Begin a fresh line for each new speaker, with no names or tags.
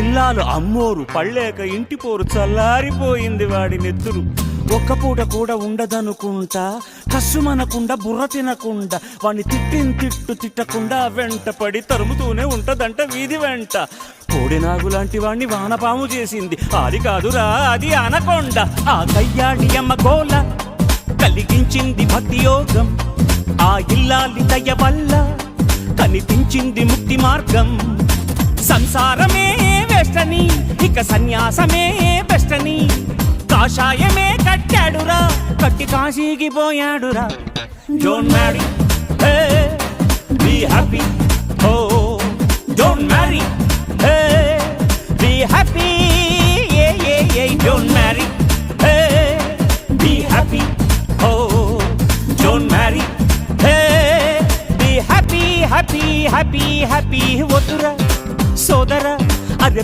ఇల్లాలు అమ్మోరు పళ్ళేక ఇంటి పోరు చల్లారిపోయింది వాడి నెత్తురు. ఒక్క పూట కూడా ఉండదనుకుంటా, కస్సుమనకుండా బుర్ర తినకుండా, వాణ్ణి తిట్టు తిట్టకుండా వెంట పడి తరుముతూనే ఉంటదంట వీధి వెంట. కోడినాగు లాంటి వాణ్ణి వానపాము చేసింది, అది కాదురా అది అనకొండ. ఆ కయ్యాడి అమ్మ గోల కలిగించింది భక్తి యోగం, ఆ ఇల్లాలి దయ వల్ల కనిపించింది ముక్తి మార్గం. సంసారమే వేస్టని ఇక సన్యాసమే బెస్టని, కాషాయమే కట్టాడురా కట్టి కాశీకి పోయాడురా. Don't marry, be happy, oh don't marry, be happy, don't marry, be happy, oh don't marry, be happy happy happy happy. వద్దురా సోదరా అరే